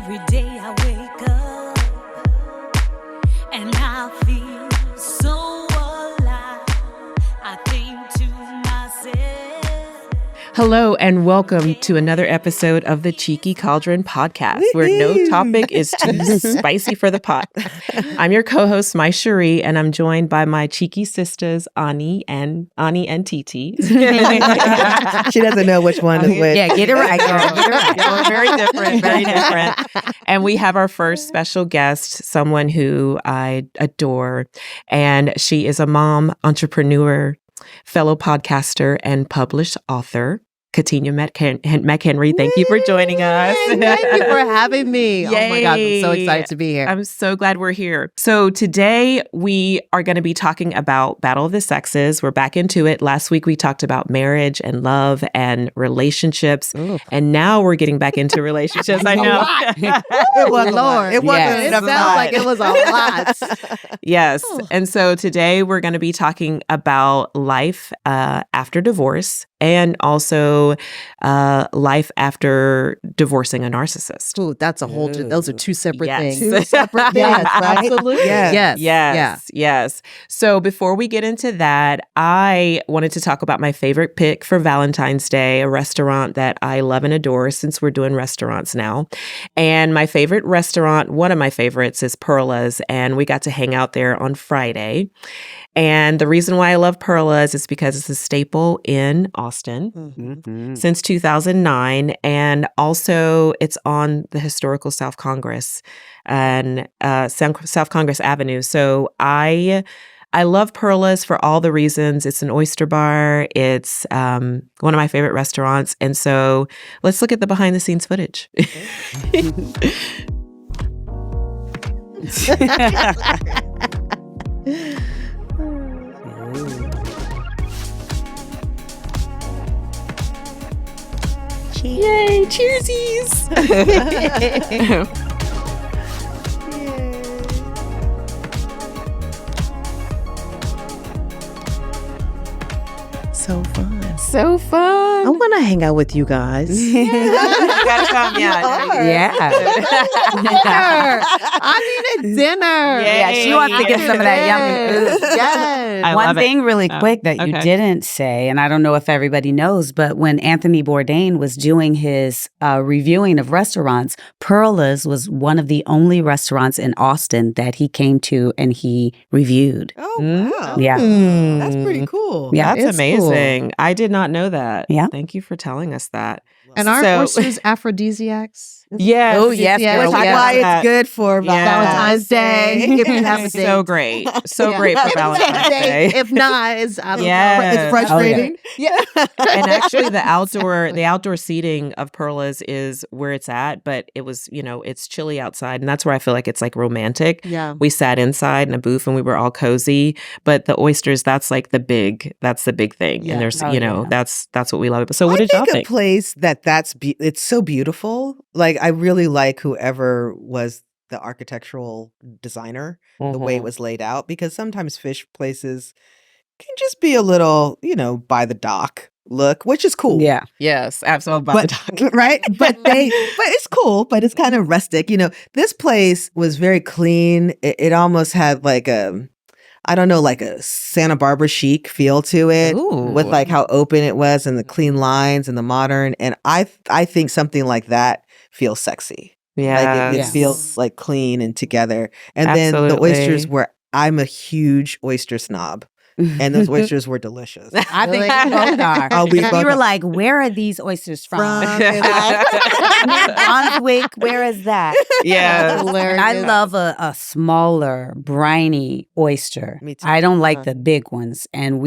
Every day I wake up and I feel so alive. I think to myself. Hello and welcome to another episode of the Cheeky Cauldron podcast, where no topic is too spicy for the pot. I'm your co-host, Mai Cherie, and I'm joined by my cheeky sisters, Ani and Titi. She doesn't know which one is which. Yeah, get it right, girl. Get it right. Yeah, we're very different, very different. And we have our first special guest, someone who I adore, and she is a mom, entrepreneur, fellow podcaster, and published author. Katina McHenry, thank you for joining us. Thank you for having me. Yay. Oh my God, I'm so excited to be here. I'm so glad we're here. So today we are going to be talking about Battle of the Sexes. We're back into it. Last week we talked about marriage and love and relationships. Ooh. And now we're getting back into relationships. I know. It was Lord. It wasn't. Yes. It sounds like it was a lot. Yes. And so today we're going to be talking about life after divorce and also life after divorcing a narcissist. Ooh, that's a whole. Those are two separate Yes. things. Two separate things, right? Absolutely. Yes. Yes. So before we get into that, I wanted to talk about my favorite pick for Valentine's Day, a restaurant that I love and adore since we're doing restaurants now. And my favorite restaurant, one of my favorites, is Perla's, and we got to hang out there on Friday. And the reason why I love Perla's is because it's a staple in Austin since 2009. And also it's on the historical South Congress and South Congress Avenue. So I love Perla's for all the reasons. It's an oyster bar. It's one of my favorite restaurants. And so let's look at the behind the scenes footage. Yay, cheersies! So fun. So fun. I want to hang out with you guys. You gotta come, Yeah. I need a dinner. Yeah, she wants to get some of that yummy food. Yes. I One love it. thing really quick that you okay. didn't say, and I don't know if everybody knows, but when Anthony Bourdain was doing his reviewing of restaurants, Perla's was one of the only restaurants in Austin that he came to and he reviewed. Oh, wow. Yeah. That's pretty cool. Yeah. That's It's cool. amazing. I did not know that. Yeah. Thank you for telling us that. And aren't So- oysters aphrodisiacs? Yes. Oh, yes, Yeah, girl. which is yes. why That. it's good for Yes. Valentine's Day. If you have a date. So great. So Yeah. great for If you have a Valentine's date. Day. If not, it's I don't Yes. know. It's frustrating. Yeah. And actually the outdoor seating of Perla's is where it's at, but it was, it's chilly outside, and that's where I feel like it's like romantic. Yeah. We sat inside in a booth and we were all cozy, but the oysters, that's the big thing. Yeah. And there's, Oh, yeah. that's what we love. So what did y'all I think? a place it's so beautiful. Like I really like whoever was the architectural designer, the way it was laid out, because sometimes fish places can just be a little, by the dock look, which is cool. Yeah. Yes, absolutely. But right, but it's cool, but it's kind of rustic. This place was very clean. It almost had like a Santa Barbara chic feel to it. Ooh. With like how open it was and the clean lines and the modern. And I think something like that feels sexy. Yeah. Like it feels like clean and together. And then the Absolutely. oysters I'm a huge oyster snob. And those oysters were delicious. I think Really? we both are. Oh, we You both were are. like, where are these oysters from? And Brunswick, where is that? Yeah. And I love a smaller, briny oyster. Me too. I don't like Uh-huh. the big ones. And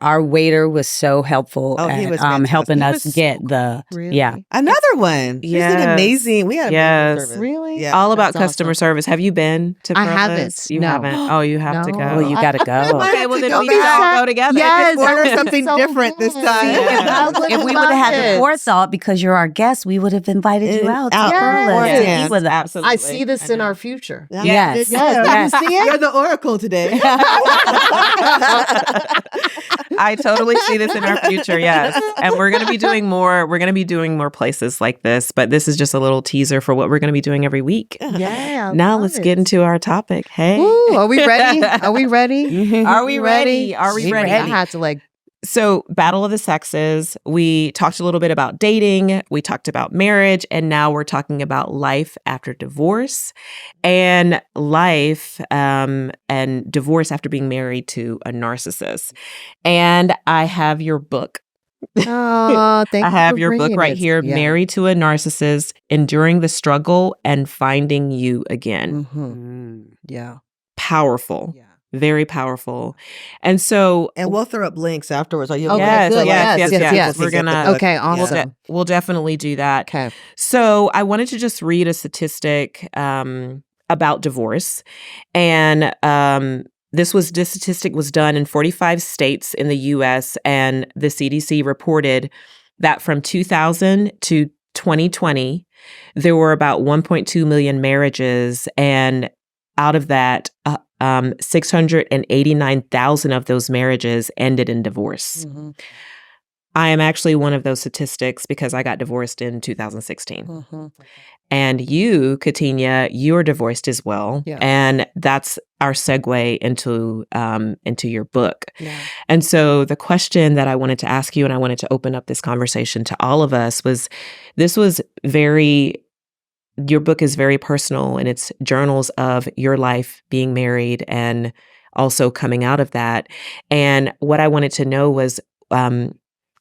our waiter was so helpful Oh, he at was helping fantastic. He us was get so the, Really? yeah. Another one. She's Yes. an amazing. We had amazing Yes. service. Really? Yeah. All about That's customer awesome. service. Have you been to I Perla's? haven't. You No. haven't? Oh, you have to No. go. Well, you got to go. I Okay, have well to then go we be don't sad. go together. Yes, Order that would something be so different this good. time. I would If we would love have had the it. forethought, because you're our guest, we would have invited you out to Out Yes. Perla's to Yes. eat with us. Absolutely. I see this in know. our future. Yes. Yes. Do you see You're it? the oracle today. I totally see this in our future, yes. And we're going to be doing more. We're going to be doing more places like this, but this is just a little teaser for what we're going to be doing every week. Yeah. I Now love let's it. get into our topic. Hey. Ooh, are we ready? Are we ready? Are we ready? Are we ready? I had to So, Battle of the Sexes, we talked a little bit about dating, we talked about marriage, and now we're talking about life after divorce and life and divorce after being married to a narcissist. And I have your book. Oh, thank I you. have for your book bringing right it. here, Yeah. Married to a Narcissist, Enduring the Struggle and Finding You Again. Mhm. Yeah. Powerful. Yeah. Very powerful. And so And we'll throw up links afterwards. Are you Okay, yes, good. yes, Yes, yes. We're gonna Okay, we'll, awesome. we'll definitely do that. Okay. So I wanted to just read a statistic about divorce, and this statistic was done in 45 states in the U.S., and the CDC reported that from 2000 to 2020, there were about 1.2 million marriages, and out of that, 689,000 of those marriages ended in divorce. Mm-hmm. I am actually one of those statistics because I got divorced in 2016. Mm-hmm. And you, Katinya, you're divorced as well. Yeah. And that's our segue into your book. Yeah. And so the question that I wanted to ask you, and I wanted to open up this conversation to all of us, was your book is very personal, and it's journals of your life being married and also coming out of that. And what I wanted to know was,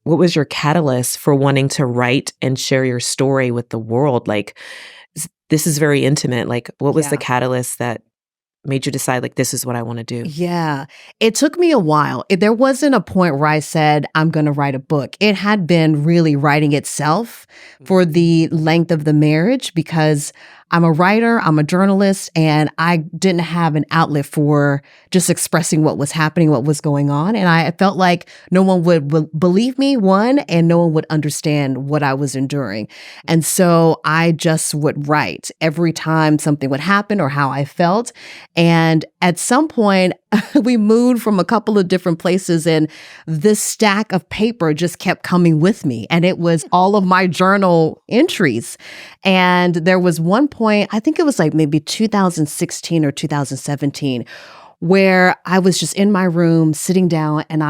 what was your catalyst for wanting to write and share your story with the world? Like, this is very intimate. Like, what was the catalyst that made you decide, like, this is what I want to do? Yeah. It took me a while. There wasn't a point where I said, I'm going to write a book. It had been really writing itself for the length of the marriage, because I'm a writer, I'm a journalist, and I didn't have an outlet for just expressing what was happening, what was going on. And I felt like no one would believe me, one, and no one would understand what I was enduring. And so I just would write every time something would happen or how I felt. And at some point, we moved from a couple of different places, and this stack of paper just kept coming with me. And it was all of my journal entries. And there was one point, I think it was like maybe 2016 or 2017, where I was just in my room sitting down, and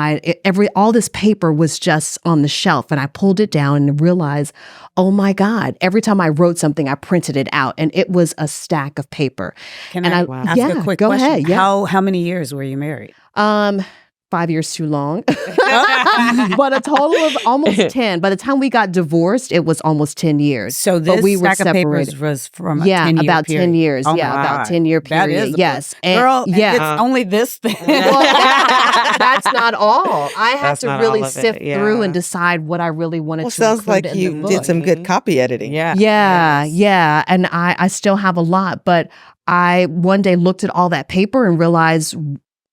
all this paper was just on the shelf, and I pulled it down and realized, oh my God, every time I wrote something, I printed it out, and it was a stack of paper. Can And I I- ask yeah, a quick go question? ahead, yeah. How many years were you married? 5 years too long, but a total of almost 10. By the time we got divorced, it was almost 10 years. So But this we were stack of papers separated. was from a Yeah, 10-year about period. 10 years. Oh Yeah, my about God. 10-year That period. is a Yes. book. And- Girl, yeah. it's only this thing. Well, that's not all. I had That's to not really all of it, sift through yeah. and decide what I really wanted Well, to sounds include like in you the book. did some good copy editing. Yeah. Yeah, Yes. yeah. And I still have a lot, but I one day looked at all that paper and realized,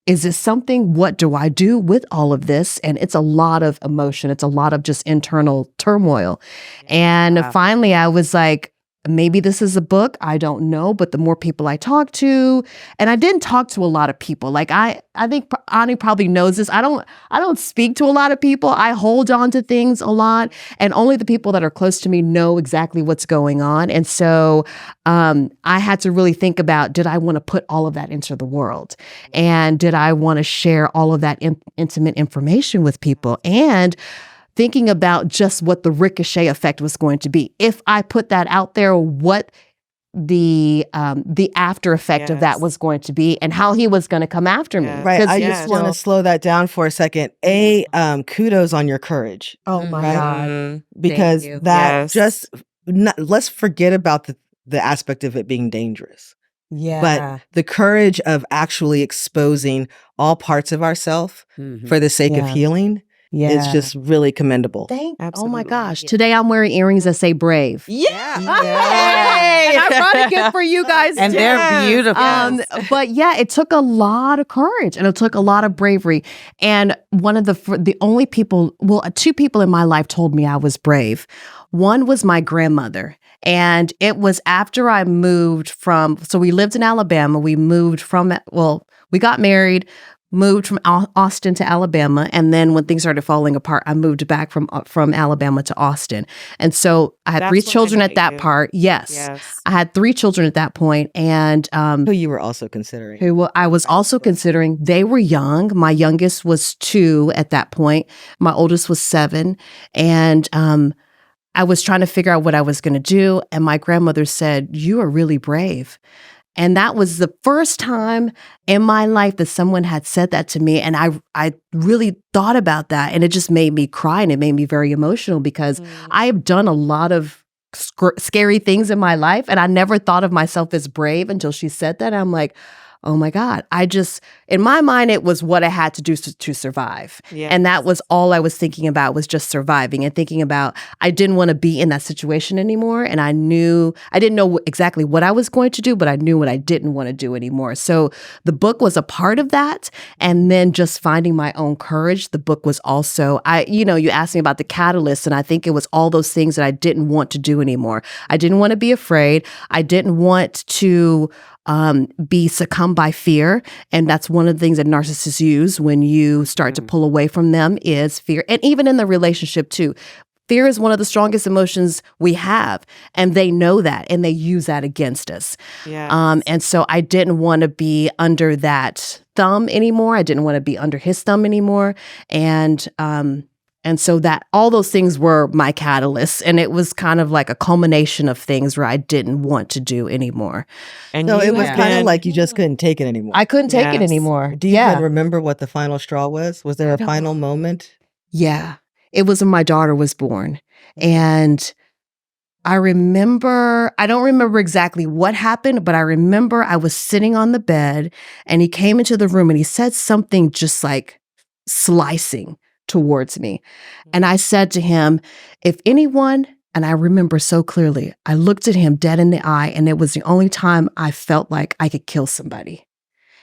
is this something? What do I do with all of this? And it's a lot of emotion. It's a lot of just internal turmoil. And Wow. finally, I was like, maybe this is a book. I don't know. But the more people I talk to, and I didn't talk to a lot of people. Like I think Ani probably knows this. I don't speak to a lot of people. I hold on to things a lot, and only the people that are close to me know exactly what's going on. And so I had to really think about, did I want to put all of that into the world? And did I want to share all of that intimate information with people? And thinking about just what the ricochet effect was going to be. If I put that out there, what the after effect of that Yes. was going to be, and how he was going to come after me. Yes. Right. 'Cause I he's just want to still- slow that down for a second. Kudos on your courage, Oh my Right. God. Mhm. because you. that Yes. let's forget about the aspect of it being dangerous. Yeah. But the courage of actually exposing all parts of ourselves Mhm. for the sake of Yeah. healing yeah. is just really commendable. Oh my Absolutely. gosh. Today I'm wearing earrings that say brave. Yeah. Hey! And I trying to get for you guys. And too. they're beautiful. But yeah, it took a lot of courage and it took a lot of bravery. And one of the only people, well, two people in my life told me I was brave. One was my grandmother. And it was after I moved so we lived in Alabama. We moved we got married, moved from Austin to Alabama. And then when things started falling apart, I moved back from Alabama to Austin. And so I had three children at that part. Yes. I had three children at that point. And who you were also considering. Who I was also considering. They were young. My youngest was 2 at that point. My oldest was 7. And I was trying to figure out what I was going to do. And my grandmother said, "You are really brave." And that was the first time in my life that someone had said that to me. And I really thought about that. And it just made me cry and it made me very emotional because I have done a lot of scary things in my life. And I never thought of myself as brave until she said that. I'm like, oh my God. In my mind, it was what I had to do to survive. Yes. And that was all I was thinking about was just surviving and thinking about, I didn't want to be in that situation anymore. And I didn't know exactly what I was going to do, but I knew what I didn't want to do anymore. So the book was a part of that. And then just finding my own courage. The book was also, you asked me about the catalyst, and I think it was all those things that I didn't want to do anymore. I didn't want to be afraid. I didn't want to be succumbed by fear. And that's one of the things that narcissists use when you start to pull away from them is fear. And even in the relationship too, fear is one of the strongest emotions we have. And they know that and they use that against us. Yes. And so I didn't want to be under that thumb anymore. I didn't want to be under his thumb anymore. And so that all those things were my catalysts. And it was kind of like a culmination of things where I didn't want to do anymore. And so it was kind of like you just couldn't take it anymore. I couldn't take it anymore. Do you even remember what the final straw was? Was there a final moment? Yeah. It was when my daughter was born. And I don't remember exactly what happened, but I remember I was sitting on the bed and he came into the room and he said something just like slicing towards me. And I said to him, if anyone, and I remember so clearly, I looked at him dead in the eye and it was the only time I felt like I could kill somebody.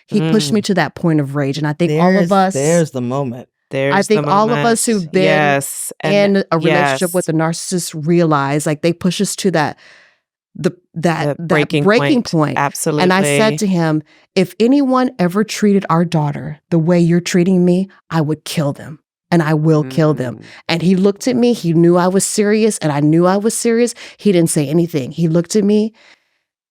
He pushed me to that point of rage. And I think all of us. There's the moment. All of us who've been in a relationship with a narcissist realize like they push us to that breaking point. Absolutely. And I said to him, if anyone ever treated our daughter the way you're treating me, I would kill them. And I will kill them. And he looked at me. He knew I was serious and I knew I was serious. He didn't say anything. He looked at me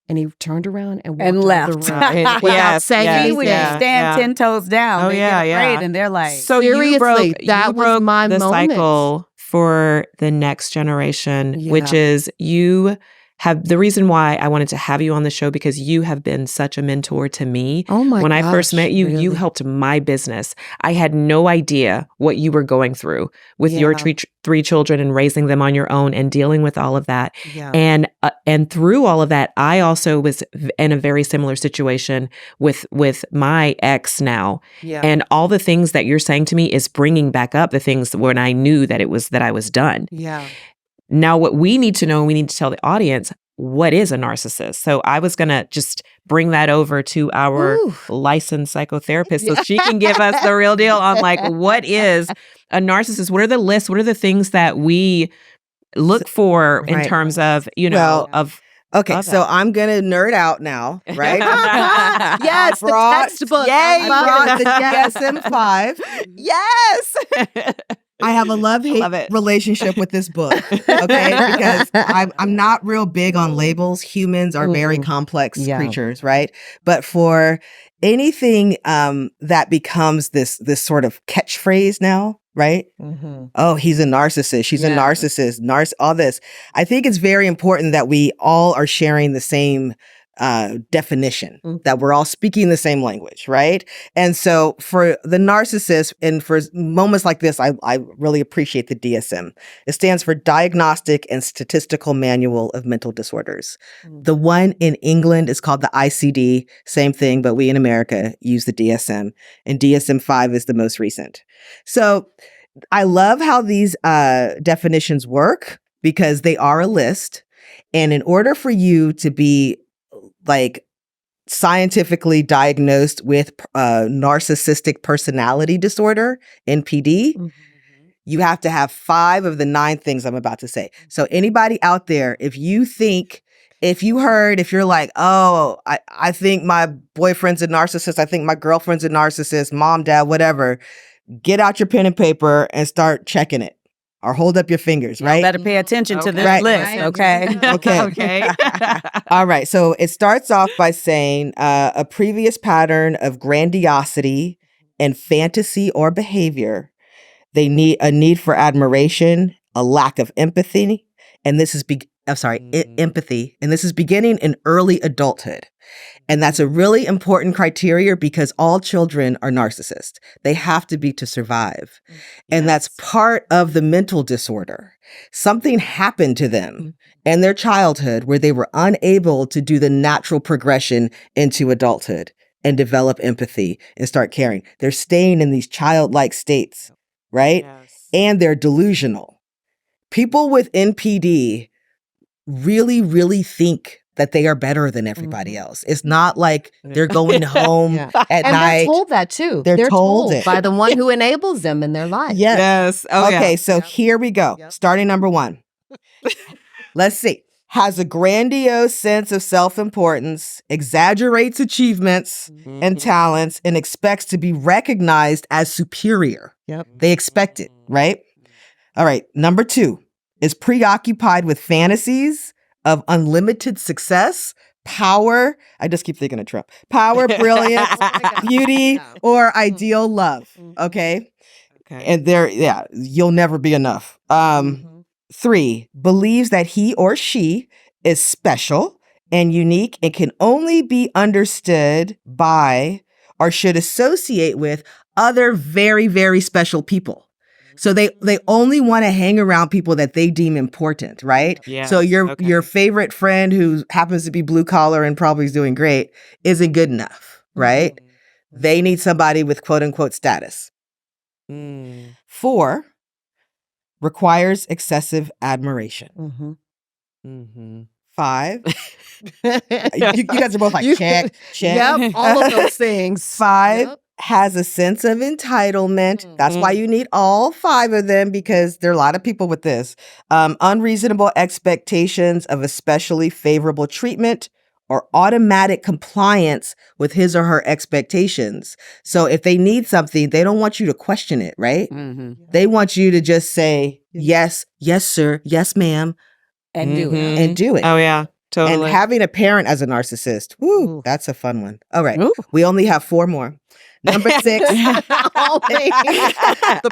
and he turned around and walked left. out the room without saying anything. He would stand 10 toes down. They get afraid and they're like, so seriously, that was my the moment. cycle for the next generation, which is you have the reason why I wanted to have you on the show because you have been such a mentor to me. Oh my When I first met you, really? you helped my business. I had no idea what you were going through with your three children and raising them on your own and dealing with all of that. Yeah. And through all of that, I also was in a very similar situation with my ex now. Yeah. And all the things that you're saying to me is bringing back up the things when I knew that I was done. Yeah. Now, what we need to know, we need to tell the audience, what is a narcissist? So I was going to just bring that over to our licensed psychotherapist so she can give us the real deal on like, what is a narcissist? What are the lists? What are the things that we look for in terms of, Okay, so I'm going to nerd out now, right? Yes, the textbook. Yay, brought the DSM-5. Yes. I have a love-hate relationship with this book, okay? Because I'm not real big on labels. Humans are very complex creatures, right? But for anything that becomes this sort of catchphrase now, right? Mm-hmm. Oh, he's a narcissist. She's a narcissist. All this. I think it's very important that we all are sharing the same definition, that we're all speaking the same language, right? And so for the narcissist, and for moments like this, I really appreciate the DSM. It stands for Diagnostic and Statistical Manual of Mental Disorders. The one in England is called the ICD, same thing, but we in America use the DSM, and DSM-5 is the most recent. So I love how these definitions work because they are a list. And in order for you to be like scientifically diagnosed with narcissistic personality disorder, NPD, you have to have 5 of the 9 things I'm about to say. So anybody out there, if you're like, oh, I think my boyfriend's a narcissist, I think my girlfriend's a narcissist, mom, dad, whatever, get out your pen and paper and start checking it. Or hold up your fingers, right? Better pay attention to this Right. list, okay? Okay. All right. So it starts off by saying a previous pattern of grandiosity and fantasy or behavior. They need a need for admiration, a lack of empathy, and this is empathy, and this is beginning in early adulthood. And that's a really important criteria because all children are narcissists. They have to be to survive. And that's part of the mental disorder. Something happened to them in their childhood where they were unable to do the natural progression into adulthood and develop empathy and start caring. They're staying in these childlike states, right? Yes. And they're delusional. People with NPD really, really think that they are better than everybody else. It's not like they're going home at And night. they're told that too. They're told it. by the one who enables them in their life. Yes. Oh, Okay, so here we go. Starting number 1. Let's see. Has a grandiose sense of self-importance, exaggerates achievements and talents, and expects to be recognized as superior. Yep. They expect it, right? All right. Number 2 is preoccupied with fantasies of unlimited success, power. I just keep thinking of Trump. Power, brilliance, beauty, or ideal love. Okay. And you'll never be enough. 3, believes that he or she is special and unique and can only be understood by or should associate with other very, very special people. So they only want to hang around people that they deem important, right? Yes, So your favorite friend who happens to be blue collar and probably is doing great isn't good enough, right? They need somebody with quote unquote status. 4, requires excessive admiration. 5, you guys are both like check. Yep, all of those things. 5, has a sense of entitlement. That's why you need all 5 of them, because there are a lot of people with this. Unreasonable expectations of especially favorable treatment or automatic compliance with his or her expectations. So if they need something, they don't want you to question it, right? They want you to just say, yes, yes, sir, yes, ma'am, And do it. and do it. Oh, yeah. Totally. And having a parent as a narcissist, woo, that's a fun one. All right. Ooh. We only have 4 more. Number 6. The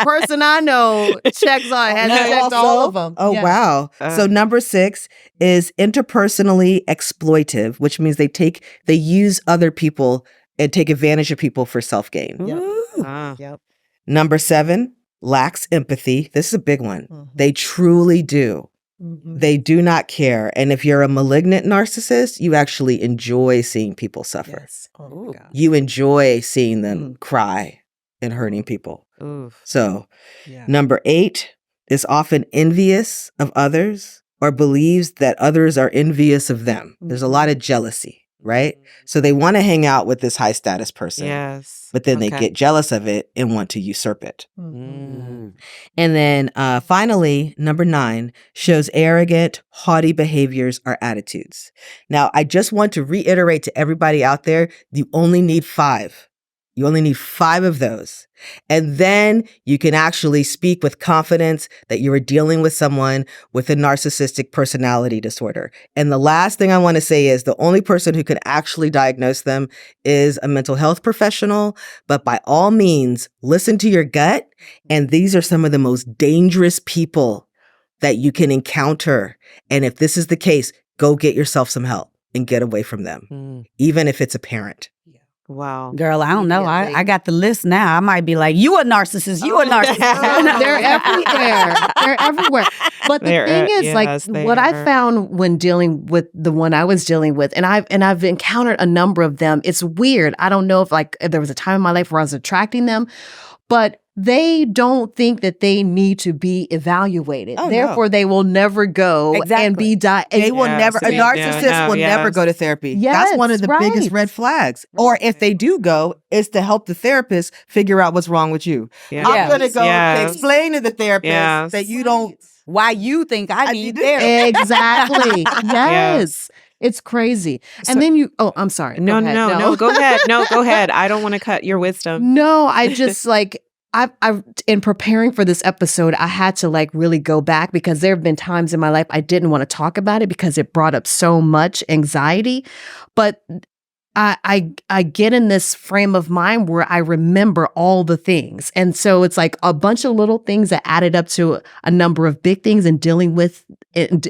person I know checks all of them. Oh, wow. So number 6 is interpersonally exploitive, which means they use other people and take advantage of people for self-gain. Yep. Number 7, lacks empathy. This is a big one. They truly do. They do not care. And if you're a malignant narcissist, you actually enjoy seeing people suffer. Yes. Oh my God. You enjoy seeing them cry and hurting people. So number 8 is often envious of others or believes that others are envious of them. There's a lot of jealousy, right? So they want to hang out with this high status person. Yes. But then they get jealous of it and want to usurp it. And then finally, number 9 shows arrogant, haughty behaviors or attitudes. Now, I just want to reiterate to everybody out there, you only need 5. You only need 5 of those. And then you can actually speak with confidence that you are dealing with someone with a narcissistic personality disorder. And the last thing I want to say is the only person who can actually diagnose them is a mental health professional. But by all means, listen to your gut. And these are some of the most dangerous people that you can encounter. And if this is the case, go get yourself some help and get away from them, even if it's a parent. Wow. Girl, I don't know. I got the list now. I might be like, you a narcissist. You a narcissist. They're everywhere. They're everywhere. But the thing is, what I found when dealing with the one I was dealing with, and I've encountered a number of them. It's weird. I don't know if there was a time in my life where I was attracting them, but they don't think that they need to be evaluated. Oh, no. Therefore, they will never go and be They will Yes, never. A they- narcissist will never go to therapy. That's one of the biggest red flags. Or if they do go, is to help the therapist figure out what's wrong with you. Yes. I'm gonna go to Yes. explain to the therapist Yes. that you don't. Why you think I need therapy? Exactly. Yes. Yes. It's crazy. And So- then I'm sorry. No, Go ahead. no, go ahead. No, go ahead. I don't want to cut your wisdom. No, I just I've in preparing for this episode, I had to really go back because there have been times in my life I didn't want to talk about it because it brought up so much anxiety. But I get in this frame of mind where I remember all the things. And so it's like a bunch of little things that added up to a number of big things and dealing with it,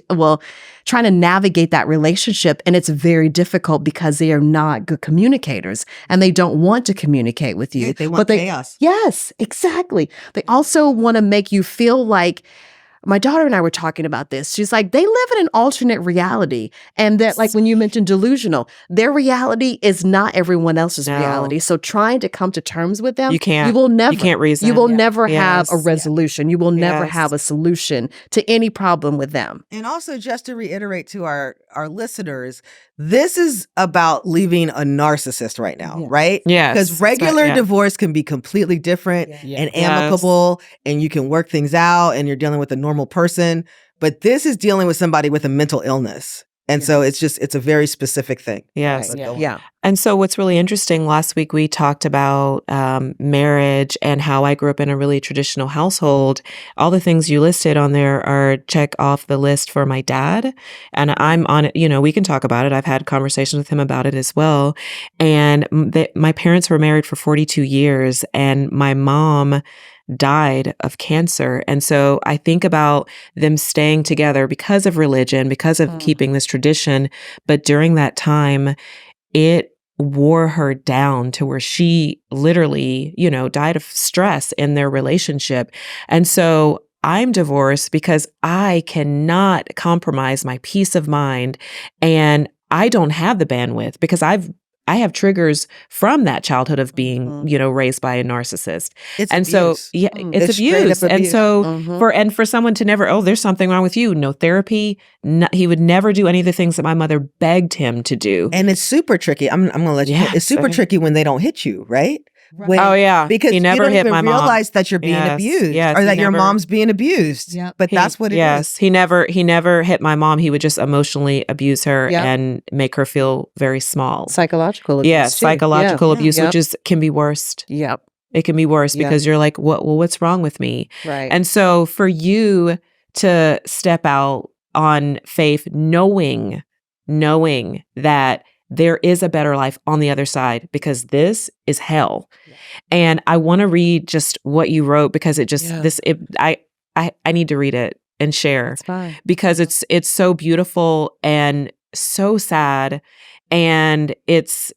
trying to navigate that relationship. And it's very difficult because they are not good communicators and they don't want to communicate with you. They want chaos. Yes, exactly. They also want to make you feel like, my daughter and I were talking about this. She's like, they live in an alternate reality. And that, when you mentioned delusional, their reality is not everyone else's No. reality. So trying to come to terms with them, You can't. you will never, You can't reason. you will never have a Yes. resolution. You will never Yes. have a solution to any problem with them. And also, just to reiterate to our listeners, this is about leaving a narcissist right now, Yeah. right? Yes. Because regular Yeah. divorce can be completely different Yeah. and Yes. amicable, and you can work things out, and you're dealing with a normal person. But this is dealing with somebody with a mental illness. And so it's a very specific thing. Yes. But go on. Yeah. And so what's really interesting, last week we talked about marriage and how I grew up in a really traditional household. All the things you listed on there are check off the list for my dad. And I'm on it, we can talk about it. I've had conversations with him about it as well. And my parents were married for 42 years and my mom died of cancer. And so I think about them staying together because of religion, because of keeping this tradition. But during that time, it wore her down to where she literally, died of stress in their relationship. And so I'm divorced because I cannot compromise my peace of mind. And I don't have the bandwidth because I have triggers from that childhood of being, raised by a narcissist. It's and abuse. so, yeah, it's It's straight abuse. up And abuse. so for someone to never, there's something wrong with you. No therapy. He would never do any of the things that my mother begged him to do. And it's super tricky. I'm going to let you. Yes, It's super okay. tricky when they don't hit you, right? When- Oh yeah, because he never you don't hit even my mom. realize that you're being Yes, abused, yes, or he that your never- mom's being abused. Yep. But that's what it is. Yes, he never hit my mom. He would just emotionally abuse her Yep. and make her feel very small. Psychological abuse. Yeah, too. psychological Yeah. abuse, Yep. which can be worse. Yep. It can be worse Yep. because you're like, what's wrong with me? Right. And so for you to step out on faith, knowing that there is a better life on the other side, because this is hell. And I want to read just what you wrote because it just I need to read it and share That's fine. because it's so beautiful and so sad, and it's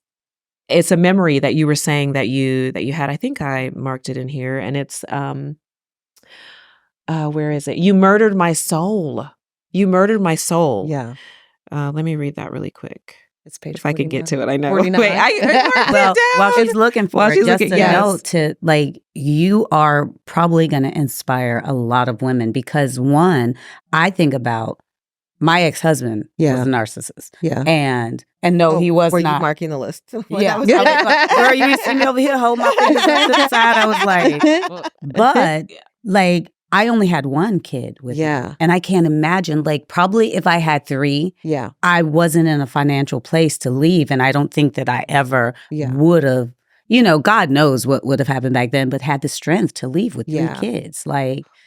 a memory that you were saying that you had. I think I marked it in here, and it's where is it? You murdered my soul. You murdered my soul. Yeah. Let me read that really quick. It's page If I can get 49. to it, I know. 49. Wait, I marked Well, it down. while she's looking for While it, she's just looking- a yes. note to you are probably going to inspire a lot of women because one, I think about my ex-husband was a narcissist, Yeah. and no, he was Were not. you marking the list? Yeah, That was- I was like, girl, you see me over here hold my fingers to the side. I was like, but I only had one kid with him. Yeah. And I can't imagine, probably if I had three, Yeah. I wasn't in a financial place to leave. And I don't think that I ever Yeah. would have, God knows what would have happened back then, but had the strength to leave with three Yeah. kids.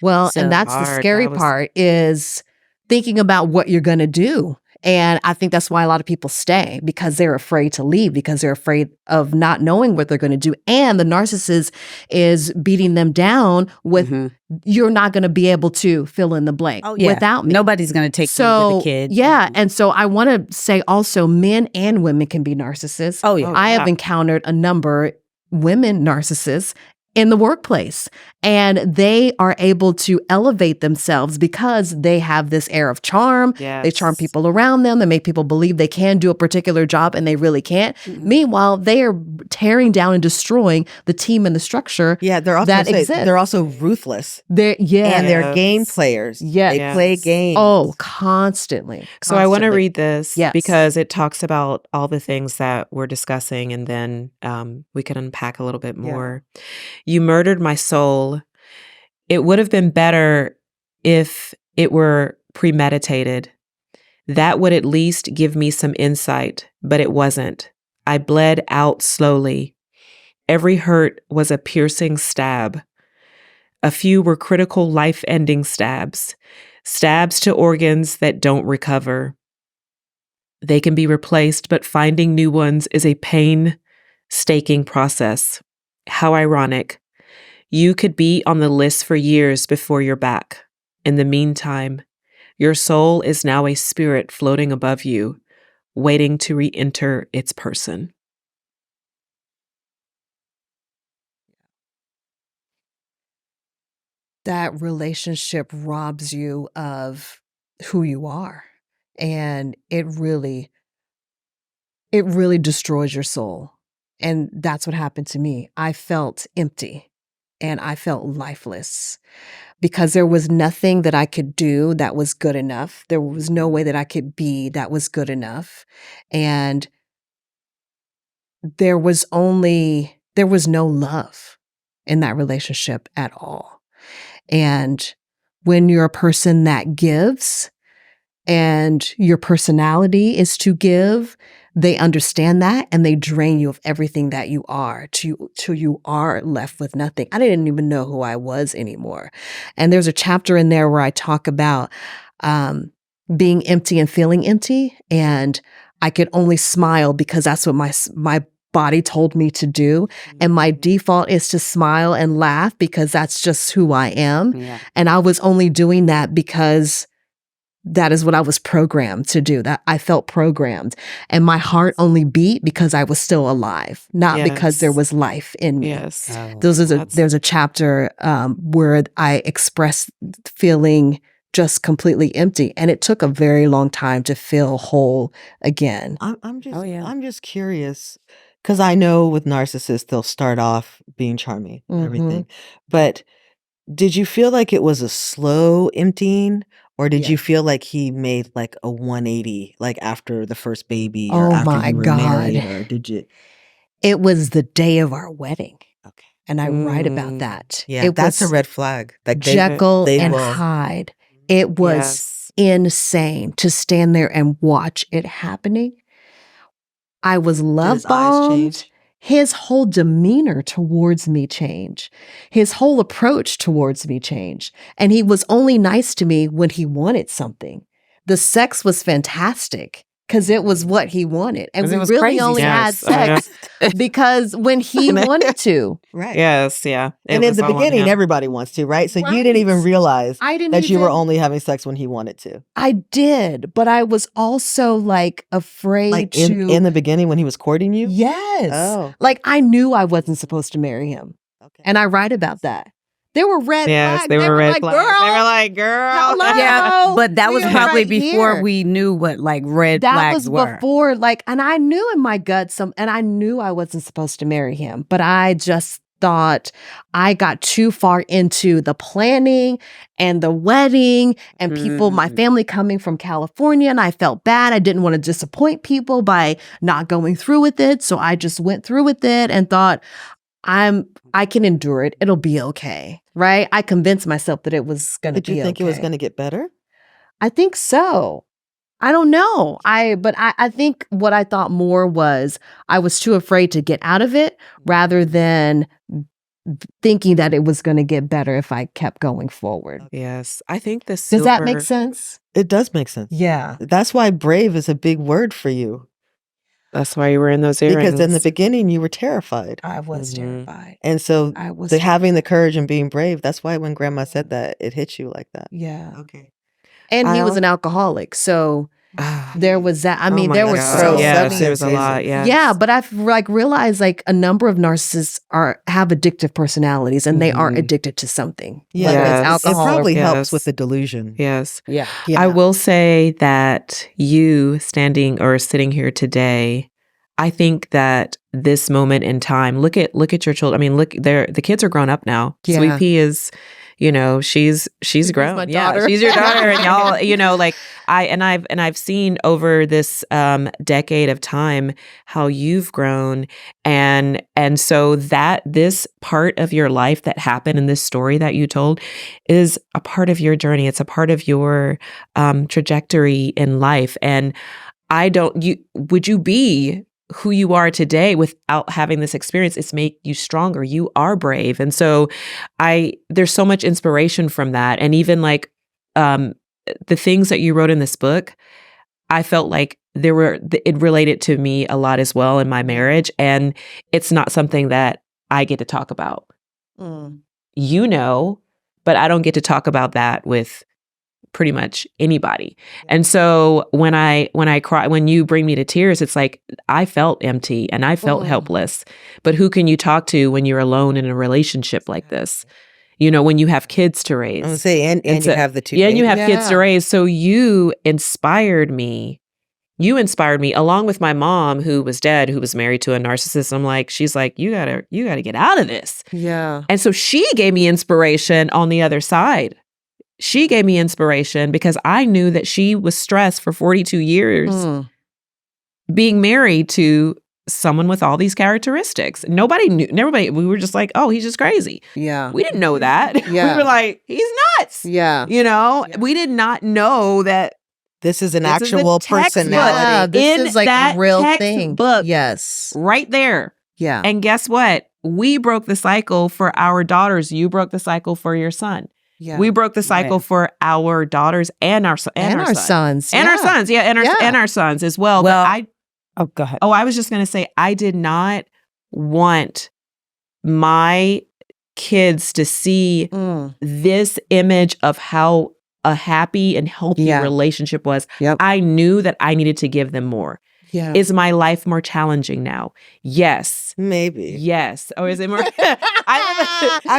Well, So and that's the hard. scary That was- part is thinking about what you're going to do. And I think that's why a lot of people stay because they're afraid to leave because they're afraid of not knowing what they're going to do. And the narcissist is beating them down with you're not going to be able to fill in the blank without me. Nobody's going to take you with a kid. Yeah. And so I want to say also men and women can be narcissists. Oh, yeah. I have encountered a number women narcissists in the workplace, and they are able to elevate themselves because they have this air of charm. They charm people around them. They make people believe they can do a particular job and they really can't. Meanwhile, they are tearing down and destroying the team and the structure They're also that exists. they're also ruthless. And they're game players. Yes. They play games. Oh, constantly. So I want to read this Yes. because it talks about all the things that we're discussing, and then we can unpack a little bit more. You murdered my soul. It would have been better if it were premeditated. That would at least give me some insight, but it wasn't. I bled out slowly. Every hurt was a piercing stab. A few were critical life-ending stabs. Stabs to organs that don't recover. They can be replaced, but finding new ones is a painstaking process. How ironic. You could be on the list for years before you're back. In the meantime, your soul is now a spirit floating above you, waiting to re-enter its person. That relationship robs you of who you are, and it really destroys your soul. And that's what happened to me. I felt empty and I felt lifeless because there was nothing that I could do that was good enough. There was no way that I could be that was good enough. And there was no love in that relationship at all. And when you're a person that gives and your personality is to give, they understand that and they drain you of everything that you are till you are left with nothing. I didn't even know who I was anymore. And there's a chapter in there where I talk about being empty and feeling empty. And I could only smile because that's what my body told me to do. And my default is to smile and laugh because that's just who I am. Yeah. And I was only doing that because that is what I was programmed to do. That I felt programmed. And my heart only beat because I was still alive, not because there was life in me. Yes. There's a chapter where I expressed feeling just completely empty. And it took a very long time to feel whole again. I'm just curious. Because I know with narcissists, they'll start off being charming, everything. But did you feel like it was a slow emptying? Or did you feel like he made like a 180, like after the first baby or after you were married? Or did you? It was the day of our wedding. Okay. And I write about that. Yeah, that's a red flag. Like Jekyll and Hyde. It was insane to stand there and watch it happening. I was love bombed. His whole demeanor towards me changed. His whole approach towards me changed. And he was only nice to me when he wanted something. The sex was fantastic because it was what he wanted. And we really only had sex because when he wanted to. Right. Yes, yeah. And in the beginning, everybody wants to, right? So you didn't even realize that you were only having sex when he wanted to. I did, but I was also like afraid like in the beginning when he was courting you? Yes. Oh. Like I knew I wasn't supposed to marry him. Okay. And I write about that. There were red flags. They were red flags. Girl, they were like, girl. Hello? Yeah, but that was probably right before here. we knew what like red flags were. That was before, like, and I knew in my gut and I knew I wasn't supposed to marry him, but I just thought I got too far into the planning and the wedding and people, my family coming from California, and I felt bad. I didn't want to disappoint people by not going through with it. So I just went through with it and thought, I can endure it. It'll be okay. Right? I convinced myself that it was going to be okay. Did you think it was going to get better? I think so. I don't know. But I think what I thought more was I was too afraid to get out of it rather than thinking that it was going to get better if I kept going forward. Yes. I think Does that make sense? It does make sense. Yeah. That's why brave is a big word for you. That's why you were in those earrings. Because in the beginning, you were terrified. I was terrified. And so having the courage and being brave, that's why when grandma said that, it hit you like that. Yeah. Okay. And he was an alcoholic. So There was that. I Oh mean, my there were God. so Yes, many. there was a lot. Yes. Yeah, but I've like realized like a number of narcissists have addictive personalities and they are Mhm. addicted to something. Yeah, Whether Yes. it's it alcohol or probably helps Yes. with the delusion. Yes. Yeah. yeah. I will say that you standing or sitting here today, I think that this moment in time, look at your children. I mean, look, the kids are grown up now. Yeah. Sweet Pea is, she's grown. my Yeah, daughter. she's your daughter, and y'all, like I've seen over this decade of time how you've grown, and so that this part of your life that happened in this story that you told is a part of your journey. It's a part of your trajectory in life, and would you be who you are today without having this experience? It's make you stronger. You are brave. And so there's so much inspiration from that. And even like the things that you wrote in this book, I felt like it related to me a lot as well in my marriage. And it's not something that I get to talk about, but I don't get to talk about that with pretty much anybody. And so when I cry, when you bring me to tears, it's like I felt empty and I felt helpless. But who can you talk to when you're alone in a relationship like this? When you have kids to raise. I would say, and you have the two. Yeah, and you have babies. kids to raise. So you inspired me. You inspired me along with my mom, who was dead, who was married to a narcissist. I'm like, she's like, you gotta get out of this. Yeah. And so she gave me inspiration on the other side. She gave me inspiration because I knew that she was stressed for 42 years being married to someone with all these characteristics. Nobody knew. We were just like, oh, he's just crazy. Yeah. We didn't know that. Yeah. We were like, he's nuts. Yeah. We did not know that This is an This is a actual textbook. personality. Yeah, this In is like that a real thing. textbook. Yes. right there. Yeah. And guess what? We broke the cycle for our daughters. You broke the cycle for your son. Yeah. We broke the cycle Right. for our daughters and our sons. and our sons. And our sons, and our sons as well. Well, But go ahead. I was just going to say, I did not want my kids to see this image of how a happy and healthy Yeah. relationship was. Yep. I knew that I needed to give them more. Yeah. Is my life more challenging now? Yes. Maybe. Yes. Or is it more?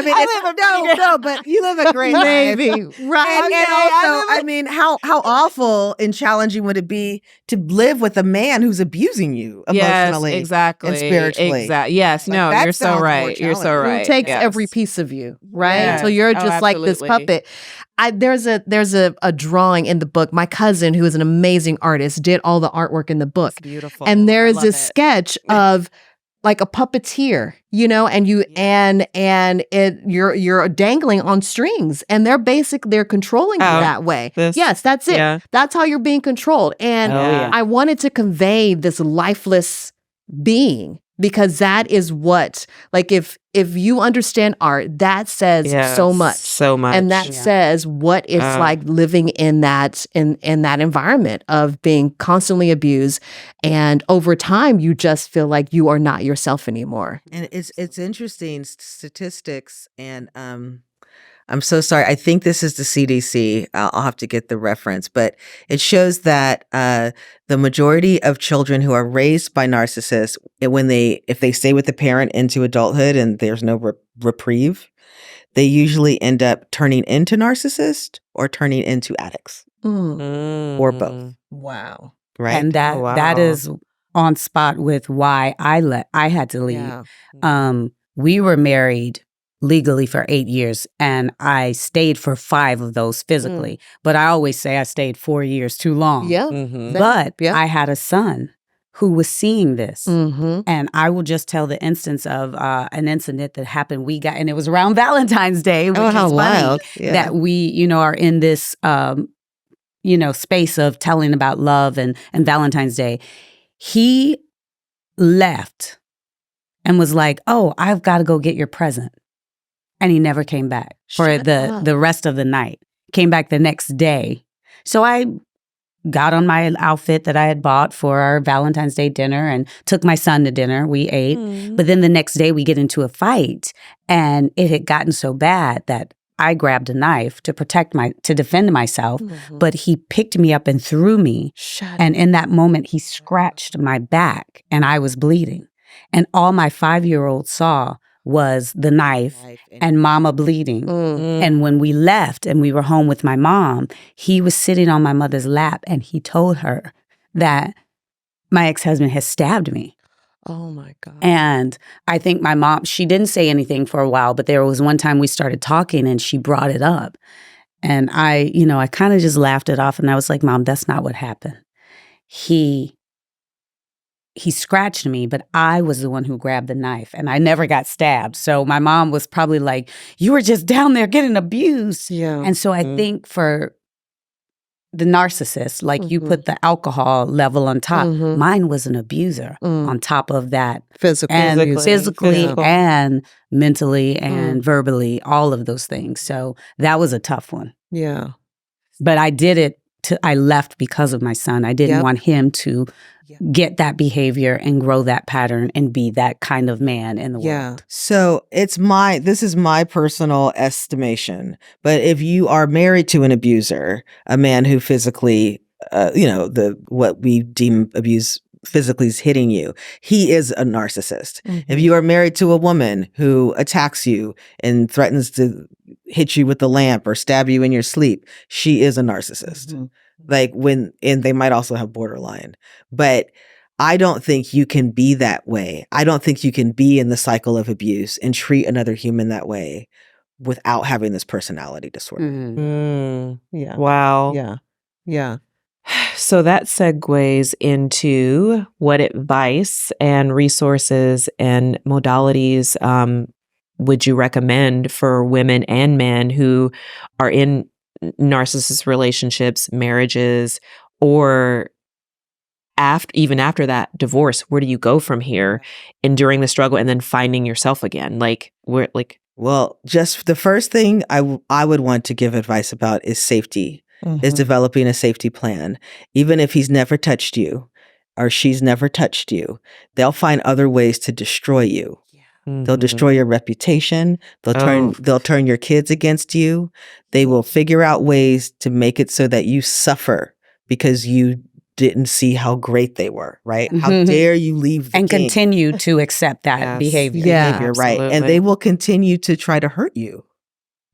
No, but you live a great life. Maybe. Right. And also, I mean, how awful and challenging would it be to live with a man who's abusing you emotionally? Yes, exactly. and spiritually? Yes, Like, no, that you're so sounds more right. You're so challenging. right. Who takes Yes. every piece of you, right? Yes. So you're Oh, just like this absolutely. puppet. There's a drawing in the book. My cousin, who is an amazing artist, did all the artwork in the book. It's beautiful. And there I is love this it. sketch of like a puppeteer, and you you're dangling on strings, and they're controlling you Oh, that way. this- Yes, that's it. yeah. That's how you're being controlled. And Oh, yeah. I wanted to convey this lifeless being, because that is what, like, if you understand art, that says Yes, so much. So much. And that Yeah. says what it's like living in that environment of being constantly abused, and over time you just feel like you are not yourself anymore. And it's interesting statistics, and I'm so sorry. I think this is the CDC. I'll have to get the reference, but it shows that the majority of children who are raised by narcissists, if they stay with the parent into adulthood and there's no reprieve, they usually end up turning into narcissists or turning into addicts, or both. Wow. Right? And that Oh, wow. that is on spot with why I had to leave. Yeah. We were married legally for 8 years, and I stayed for 5 of those physically. But I always say I stayed 4 years too long. Yeah. Mhm. But Yeah. I had a son who was seeing this. Mm-hmm. And I will just tell the instance of an incident that happened. And it was around Valentine's Day, which Oh, how is funny wild. Yeah. that we, are in this, space of telling about love and Valentine's Day. He left and was like, "Oh, I've got to go get your present." And he never came back for Shut up. the rest of the night. Came back the next day. So I got on my outfit that I had bought for our Valentine's Day dinner and took my son to dinner. We ate. But then the next day we get into a fight, and it had gotten so bad that I grabbed a knife to to defend myself, Mhm. but he picked me up and threw me. And in that moment, he scratched my back and I was bleeding. And all my 5-year-old saw was the knife and mama bleeding. And when we left and we were home with my mom, he was sitting on my mother's lap and he told her that my ex-husband has stabbed me. Oh my God. And I think my mom, she didn't say anything for a while, but there was one time we started talking and she brought it up. And I kind of just laughed it off and I was like, Mom, that's not what happened. He scratched me, but I was the one who grabbed the knife and I never got stabbed. So my mom was probably like, you were just down there getting abused. Yeah. And so I think for the narcissist, like you put the alcohol level on top, mine was an abuser on top of that. Physical. And physically Physical. and mentally and verbally, all of those things. So that was a tough one. Yeah. But I did it I left because of my son. I didn't want him to get that behavior and grow that pattern and be that kind of man in the world. So this is my personal estimation. But if you are married to an abuser, a man who physically, what we deem abuse physically is hitting you, he is a narcissist. If you are married to a woman who attacks you and threatens to hit you with the lamp or stab you in your sleep, she is a narcissist. And they might also have borderline, but I don't think you can be that way. I don't think you can be in the cycle of abuse and treat another human that way without having this personality disorder. Yeah. Wow. Yeah. Yeah. So that segues into what advice and resources and modalities would you recommend for women and men who are in narcissist relationships, marriages, or even after that divorce? Where do you go from here, enduring the struggle and then finding yourself again? Well, just the first thing I would want to give advice about is safety. Is developing a safety plan. Even if he's never touched you or she's never touched you, they'll find other ways to destroy you. They'll destroy your reputation. They'll turn your kids against you. They will figure out ways to make it so that you suffer because you didn't see how great they were, right? How dare you leave the and king. continue to accept that behavior. Behavior, right? And they will continue to try to hurt you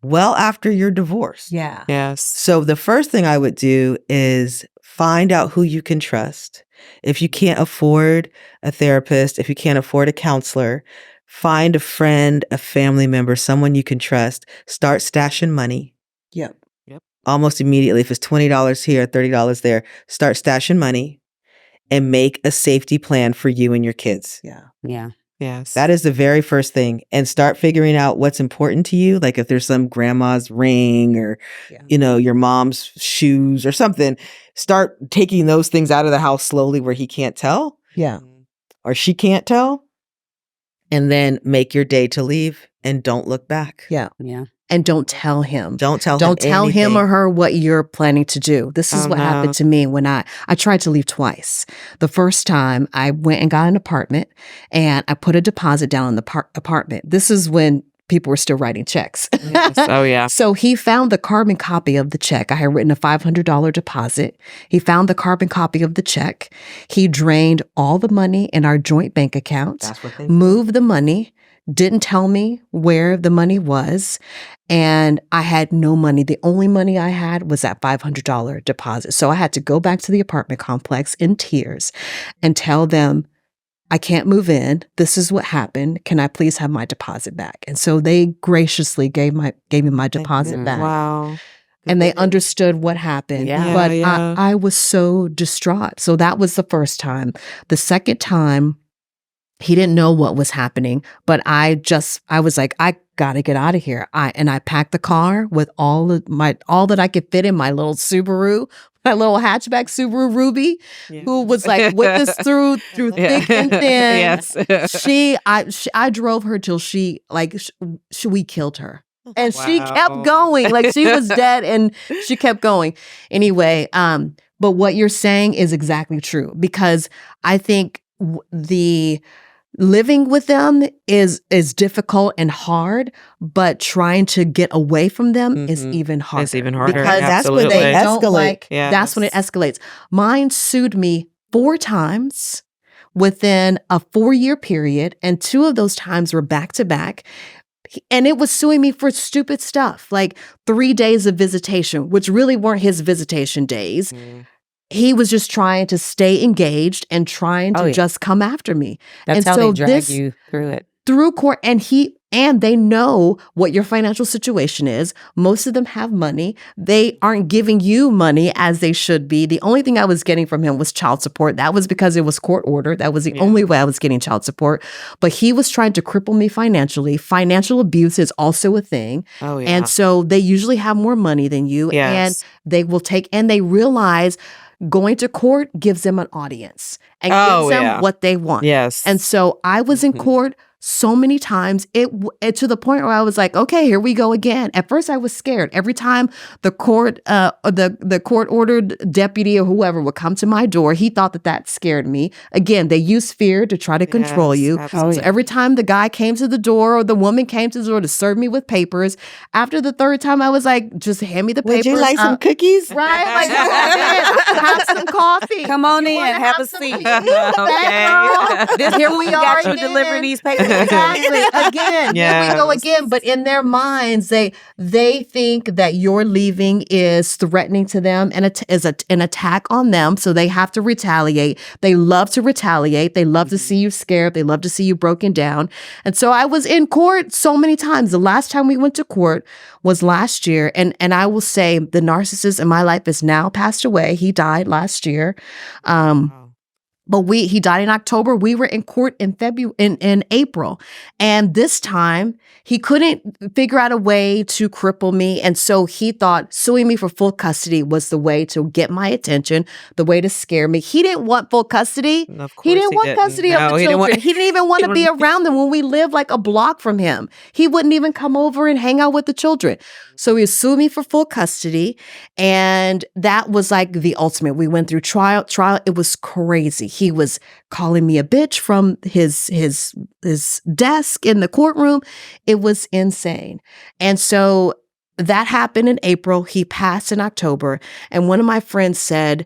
well after your divorce. Yeah. Yes. So the first thing I would do is find out who you can trust. If you can't afford a therapist, if you can't afford a counselor, find a friend, a family member, someone you can trust. Start stashing money. Yep. Almost immediately. If it's $20 here, $30 there, start stashing money and make a safety plan for you and your kids. Yeah. Yes. That is the very first thing. And start figuring out what's important to you. Like if there's some grandma's ring or, your mom's shoes or something, start taking those things out of the house slowly where he can't tell. Yeah. Or she can't tell. And then make your day to leave and don't look back. Yeah. Yeah. And don't tell him. Don't tell Don't him tell him anything. or her what you're planning to do. This is what happened to me when I tried to leave twice. The first time I went and got an apartment and I put a deposit down in the apartment. This is when people were still writing checks. Yes. Oh, yeah. So he found the carbon copy of the check. I had written a $500 deposit. He found the carbon copy of the check. He drained all the money in our joint bank account, That's what they moved the money, didn't tell me where the money was. And I had no money. The only money I had was that $500 deposit. So I had to go back to the apartment complex in tears and tell them, I can't move in. This is what happened. Can I please have my deposit back? And so they graciously gave me my deposit back. Wow. And they understood what happened. Yeah. But Yeah. I was so distraught. So that was the first time. The second time, he didn't know what was happening, but I was like, I gotta get out of here. I packed the car with all that I could fit in my little Subaru, my little hatchback Subaru Ruby, who was like with us through thick and thin. Yes. I drove her till we killed her. And she Wow. kept going. Like she was dead and she kept going. Anyway, but what you're saying is exactly true because I think the living with them is difficult and hard, but trying to get away from them is even harder. It's even harder. Because that's when Absolutely. they don't escalate. like, Yes. that's when it escalates. Mine sued me 4 times within a 4-year period, and 2 of those times were back to back. And it was suing me for stupid stuff, like 3 days of visitation, which really weren't his visitation days. He was just trying to stay engaged and trying to just come after me. That's and how so they drag this, you through it. through court, and they know what your financial situation is. Most of them have money. They aren't giving you money as they should be. The only thing I was getting from him was child support. That was because it was court ordered. That was the only way I was getting child support. But he was trying to cripple me financially. Financial abuse is also a thing. Oh, yeah. And so they usually have more money than you. Yes. And they will take, and they realize going to court gives them an audience and gives them what they want. Yes. And so I was in court so many times, it to the point where I was like, okay, here we go again. At first, I was scared. Every time the court ordered deputy or whoever would come to my door, he thought that scared me. Again, they use fear to try to control you. Absolutely. So every time the guy came to the door or the woman came to the door to serve me with papers, after the 3rd time, I was like, just hand me the papers. Would you like some cookies? Right? Like, have some coffee. Come on in, wanna have a some seat. tea? This Here we we are got you again. delivering these papers. Exactly. Again, here we go Yes. again. But in their minds, they think that your leaving is threatening to them and is an attack on them. So they have to retaliate. They love to retaliate. They love to see you scared. They love to see you broken down. And so I was in court so many times. The last time we went to court was last year. And I will say the narcissist in my life is now passed away. He died last year. But he died in October. We were in court in April. And this time he couldn't figure out a way to cripple me. And so he thought suing me for full custody was the way to get my attention, the way to scare me. He didn't want full custody. Of course He didn't want didn't. custody No, of the he didn't children. want- He didn't even want to be around them when we lived like a block from him. He wouldn't even come over and hang out with the children. So he sued me for full custody. And that was like the ultimate. We went through trial. It was crazy. He was calling me a bitch from his desk in the courtroom. It was insane. And so that happened in April. He passed in October. And one of my friends said,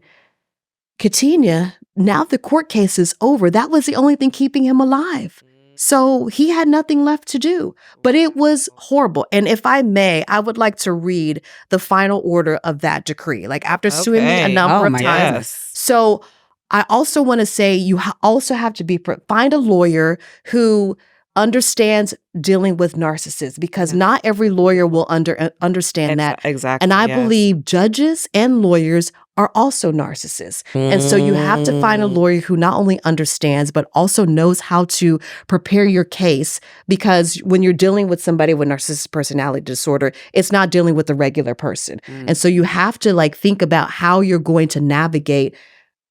Katina, now the court case is over. That was the only thing keeping him alive. So he had nothing left to do, but it was horrible. And if I may, I would like to read the final order of that decree, like after suing me a Okay. number Oh of my times. Yes. So I also want to say you also have to find a lawyer who understands dealing with narcissists, because not every lawyer will understand that. Exactly. And I yes. believe judges and lawyers are also narcissists. And so you have to find a lawyer who not only understands, but also knows how to prepare your case. Because when you're dealing with somebody with narcissistic personality disorder, it's not dealing with a regular person. And so you have to think about how you're going to navigate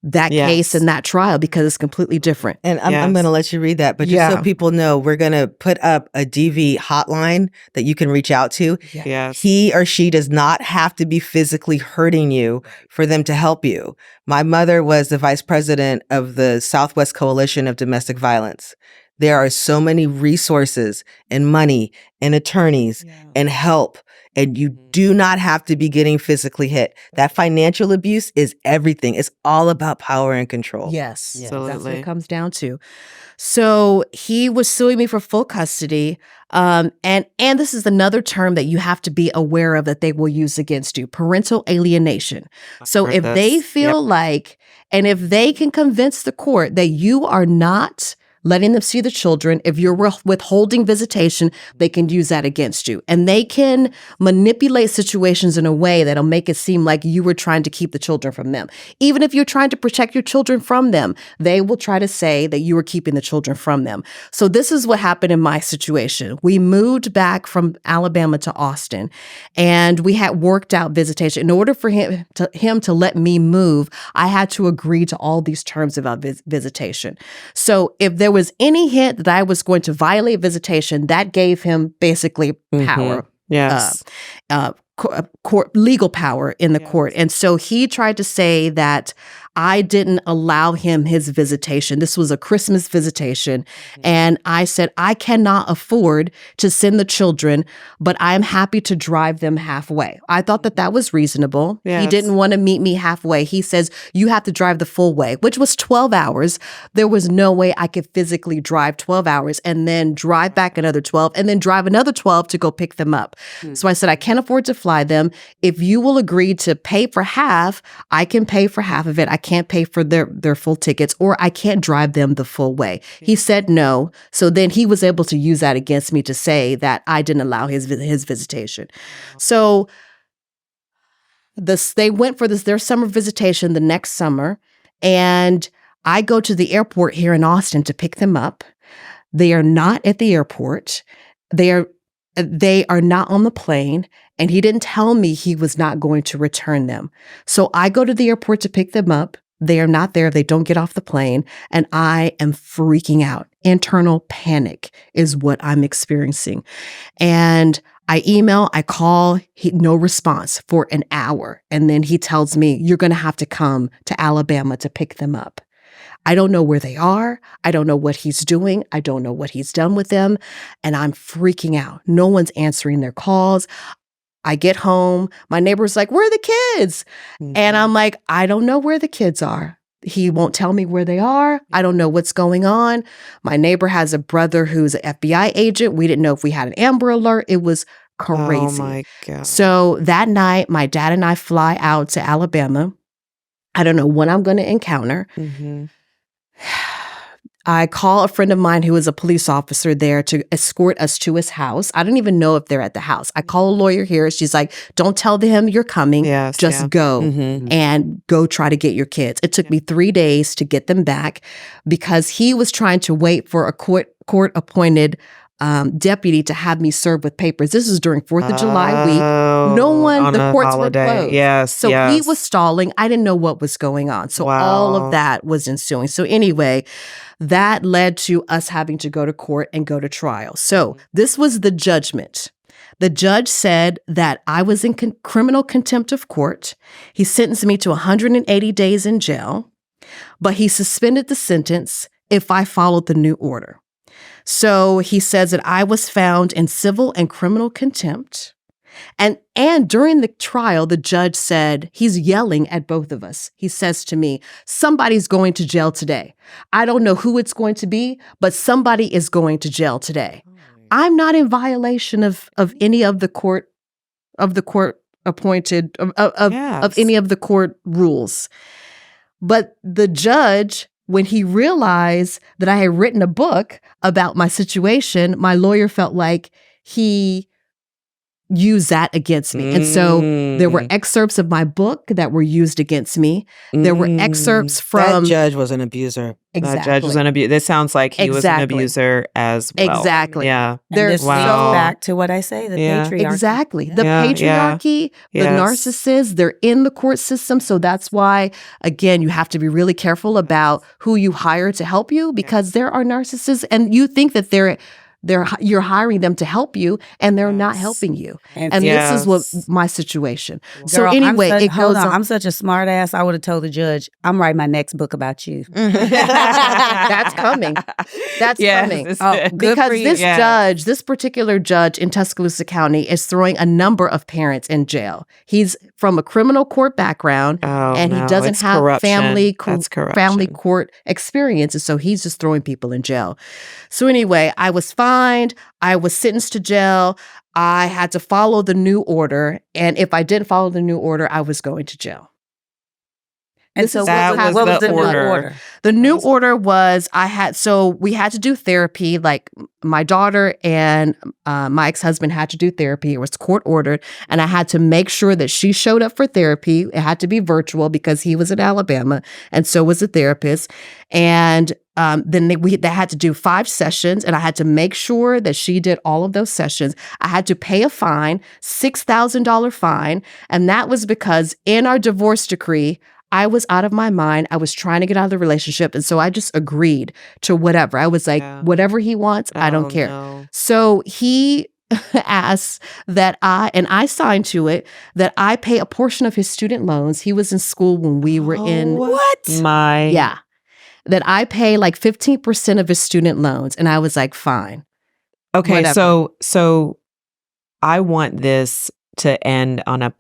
that case and that trial, because it's completely different. And I'm going to let you read that. But just so people know, we're going to put up a DV hotline that you can reach out to. Yes. He or she does not have to be physically hurting you for them to help you. My mother was the vice president of the Southwest Coalition of Domestic Violence. There are so many resources and money and attorneys and help. And you do not have to be getting physically hit. That financial abuse is everything. It's all about power and control. Yes, that's what Absolutely. it comes down to. So he was suing me for full custody. And this is another term that you have to be aware of that they will use against you: parental alienation. So if they feel like, and if they can convince the court that you are not letting them see the children, if you're withholding visitation, they can use that against you. And they can manipulate situations in a way that'll make it seem like you were trying to keep the children from them. Even if you're trying to protect your children from them, they will try to say that you were keeping the children from them. So this is what happened in my situation. We moved back from Alabama to Austin, and we had worked out visitation. In order for him to let me move, I had to agree to all these terms about visitation. So if there was any hint that I was going to violate visitation, that gave him basically power. Yes. Court legal power in the court. And so he tried to say that I didn't allow him his visitation. This was a Christmas visitation. And I said, I cannot afford to send the children, but I am happy to drive them halfway. I thought that that was reasonable. He Yes. didn't want to meet me halfway. He says, you have to drive the full way, which was 12 hours. There was no way I could physically drive 12 hours and then drive back another 12 and then drive another 12 to go pick them up. So I said, I can't afford to fly them. If you will agree to pay for half, I can pay for half of it. I can't pay for their full tickets, or I can't drive them the full way. He said no. So then he was able to use that against me to say that I didn't allow his visitation. So they went for their summer visitation the next summer, and I go to the airport here in Austin to pick them up. They are not at the airport. They are not on the plane, and he didn't tell me he was not going to return them. So I go to the airport to pick them up. They are not there. They don't get off the plane, and I am freaking out. Internal panic is what I'm experiencing. And I email, I call, no response for an hour. And then he tells me, you're going to have to come to Alabama to pick them up. I don't know where they are. I don't know what he's doing. I don't know what he's done with them. And I'm freaking out. No one's answering their calls. I get home. My neighbor's like, where are the kids? And I'm like, I don't know where the kids are. He won't tell me where they are. I don't know what's going on. My neighbor has a brother who's an FBI agent. We didn't know if we had an Amber Alert. It was crazy. Oh my God. So that night, my dad and I fly out to Alabama. I don't know what I'm going to encounter. I call a friend of mine who is a police officer there to escort us to his house. I don't even know if they're at the house. I call a lawyer here. She's like, don't tell them you're coming. Yes, Just yeah. go and go try to get your kids. It took me 3 days to get them back because he was trying to wait for a court-appointed deputy to have me served with papers. This is during 4th of July week. No one, on the a courts holiday. were closed. Yes, So yes. he was stalling. I didn't know what was going on. So all Wow. of that was ensuing. So anyway, that led to us having to go to court and go to trial. So this was the judgment. The judge said that I was in criminal contempt of court. He sentenced me to 180 days in jail, but he suspended the sentence if I followed the new order. So he says that I was found in civil and criminal contempt. And during the trial, the judge said, he's yelling at both of us. He says to me, somebody's going to jail today. I don't know who it's going to be, but somebody is going to jail today. I'm not in violation of any of the court appointed of any of the court rules. But the judge, when he realized that I had written a book about my situation, my lawyer felt like he used that against me. And so there were excerpts of my book that were used against me. There were excerpts from... That judge was an abuser. Exactly. That judge was an abuser. This sounds like he was an Exactly. abuser as well. Exactly. Yeah. And this Wow. leads back to what I say, the Yeah. patriarchy. Exactly. The Yeah, yeah. patriarchy, the Yes. narcissists, they're in the court system. So that's why, again, you have to be really careful about who you hire to help you, because there are narcissists and you think that you're hiring them to help you and they're not helping you. And this is what my situation. So Girl, anyway, it goes on. I'm such a smart ass. I would have told the judge, I'm writing my next book about you. That's coming. That's Yes, coming. it's Oh, good. good Because for you. this Yeah. judge, this particular judge in Tuscaloosa County is throwing a number of parents in jail. He's from a criminal court background Oh, and he no, doesn't it's have corruption. family That's corruption. family court experience. And so he's just throwing people in jail. So anyway, I was fined. I was sentenced to jail. I had to follow the new order. And if I didn't follow the new order, I was going to jail. And This so is That what was happened. the new order. The new order was we had to do therapy. Like my daughter and my ex-husband had to do therapy. It was court ordered. And I had to make sure that she showed up for therapy. It had to be virtual because he was in Alabama and so was the therapist. And then they had to do 5 sessions and I had to make sure that she did all of those sessions. I had to pay a fine, $6,000 fine. And that was because in our divorce decree, I was out of my mind. I was trying to get out of the relationship. And so I just agreed to whatever. I was like, Yeah. whatever he wants, I don't care. No. So he asks that I signed to it, that I pay a portion of his student loans. He was in school when we were in. What? Yeah. That I pay like 15% of his student loans. And I was like, fine. Okay, Whatever. so I want this to end on a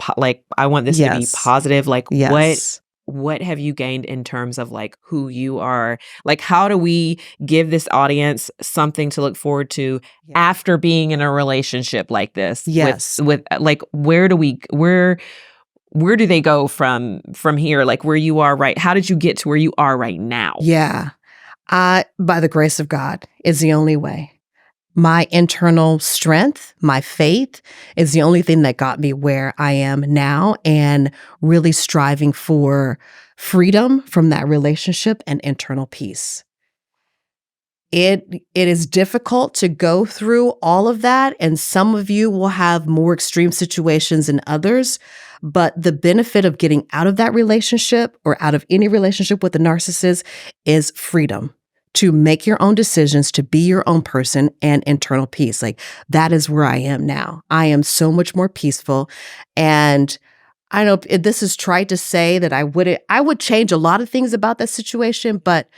I want this to be Yes. positive. Like Yes. what have you gained in terms of like who you are? Like how do we give this audience something to look forward to after being in a relationship like this? Yes. With like where do they go from here? Like where you are right? How did you get to where you are right now? Yeah. By the grace of God is the only way. My internal strength, my faith is the only thing that got me where I am now, and really striving for freedom from that relationship and internal peace. It is difficult to go through all of that, and some of you will have more extreme situations than others, but the benefit of getting out of that relationship or out of any relationship with a narcissist is freedom to make your own decisions, to be your own person, and internal peace. Like that is where I am now. I am so much more peaceful. And I know this is trite to say that I would change a lot of things about that situation, but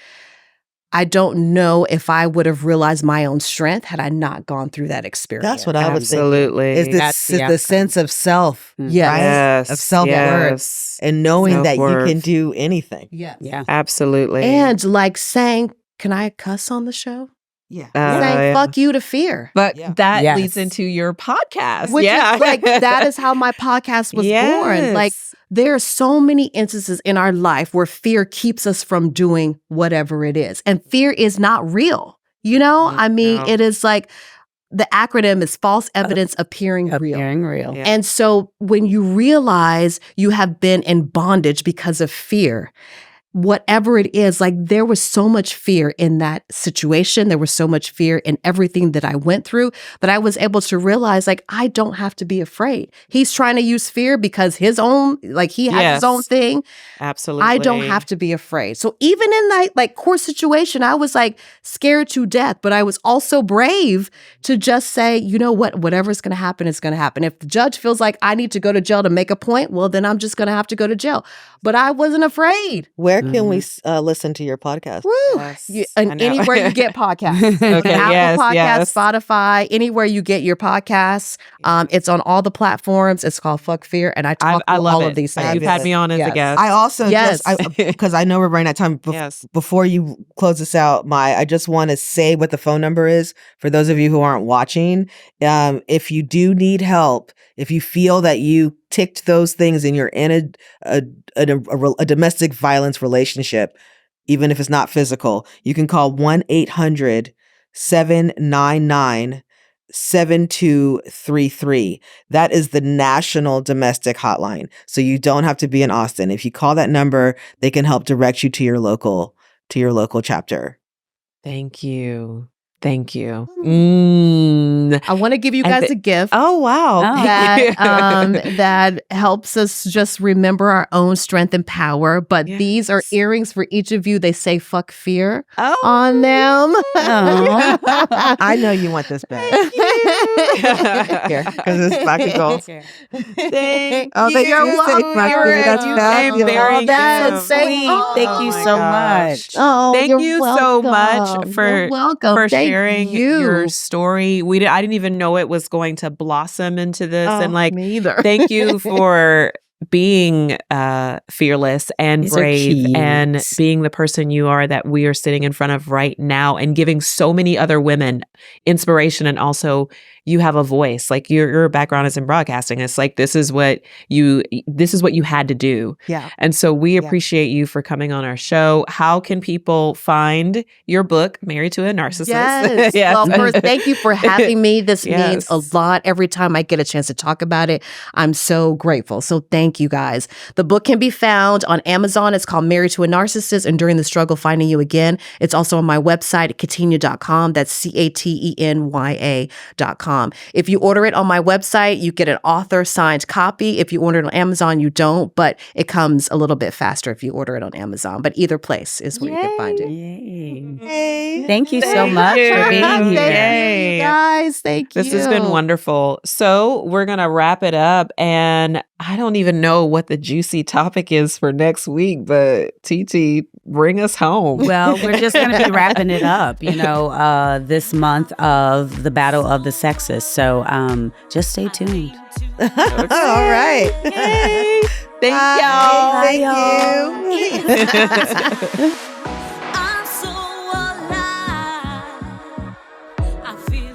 I don't know if I would have realized my own strength had I not gone through that experience. That's what I was thinking. Absolutely. Is That's the the outcome. sense of self, Yes. right? Yes. Of self-worth. Yes. And knowing that you Self-worth. can do anything. Yes. Yeah. Absolutely. And like saying, can I cuss on the show? Yeah. Saying fuck you to fear. But Yeah. that Yes. leads into your podcast. Which yeah. is like, that is how my podcast was born. Like, Yes. there are so many instances in our life where fear keeps us from doing whatever it is. And fear is not real. You know, I mean, No. it is like the acronym is false evidence appearing real. Appearing real. Yeah. And so when you realize you have been in bondage because of fear, whatever it is, like there was so much fear in that situation. There was so much fear in everything that I went through that I was able to realize, like, I don't have to be afraid. He's trying to use fear because his own, like he has his own Yes. thing. Absolutely. I don't have to be afraid. So even in that like court situation, I was like scared to death, but I was also brave to just say, you know what, whatever's going to happen is going to happen. If the judge feels like I need to go to jail to make a point, well, then I'm just going to have to go to jail. But I wasn't afraid. Where can we listen to your podcast? Woo! Yes, And I know. anywhere you get podcasts. Okay, Apple yes, Podcasts, yes. Spotify, anywhere you get your podcasts. It's on all the platforms. It's called Fuck Fear. And I talk I through love all it. of these things. You've had me on as a Yes. guest. I also Yes. because I know we're running out of time. Yes. Before you close this out, I just want to say what the phone number is for those of you who aren't watching. If you do need help, if you feel that you ticked those things and you're in a domestic violence relationship, even if it's not physical, you can call 1-800-799-7233. That is the national domestic hotline. So you don't have to be in Austin. If you call that number, they can help direct you to your local chapter. Thank you. Thank you. I want to give you And guys the- a gift. Oh, wow. Oh. That helps us just remember our own strength and power. But these are Yes. earrings for each of you. They say "fuck fear" Oh. on them. Oh. I know you want this bag. Here, because it's black and gold. Thank Oh, they You're do say welcome. black You're and gold. That's You fabulous. came very That's good. sweet. Thank you my so gosh. much. Oh, Thank you're you so much welcome. for You're welcome. for Thank sharing you. your story. I didn't even know it was going to blossom into this, and like, me either. thank you for being fearless and These are brave and cute. being the person you are that we are sitting in front of right now, and giving so many other women inspiration. And also, you have a voice. Like your background is in broadcasting. It's like this is what you had to do. Yeah. And so we Yeah. appreciate you for coming on our show. How can people find your book, Married to a Narcissist? Yes. Yes. Well, first, thank you for having me. This means Yes. a lot every time I get a chance to talk about it. I'm so grateful. So thank you guys. The book can be found on Amazon. It's called Married to a Narcissist, Enduring the Struggle, Finding You Again. It's also on my website at Catenya.com. That's CATENYA.com. Amazon.com. If you order it on my website, you get an author signed copy. If you order it on Amazon, you don't, but it comes a little bit faster if you order it on Amazon. But either place is where you can find it. Yay. Thank you so much you. for being here. Thank you, guys. Thank you. This has been wonderful. So we're going to wrap it up. And I don't even know what the juicy topic is for next week, but TT, bring us home. Well, we're just going to be wrapping it up, this month of the Battle of the Sexes. So just stay tuned. All right. Yay. Thank Bye. y'all. Thank you. I'm so alive. I feel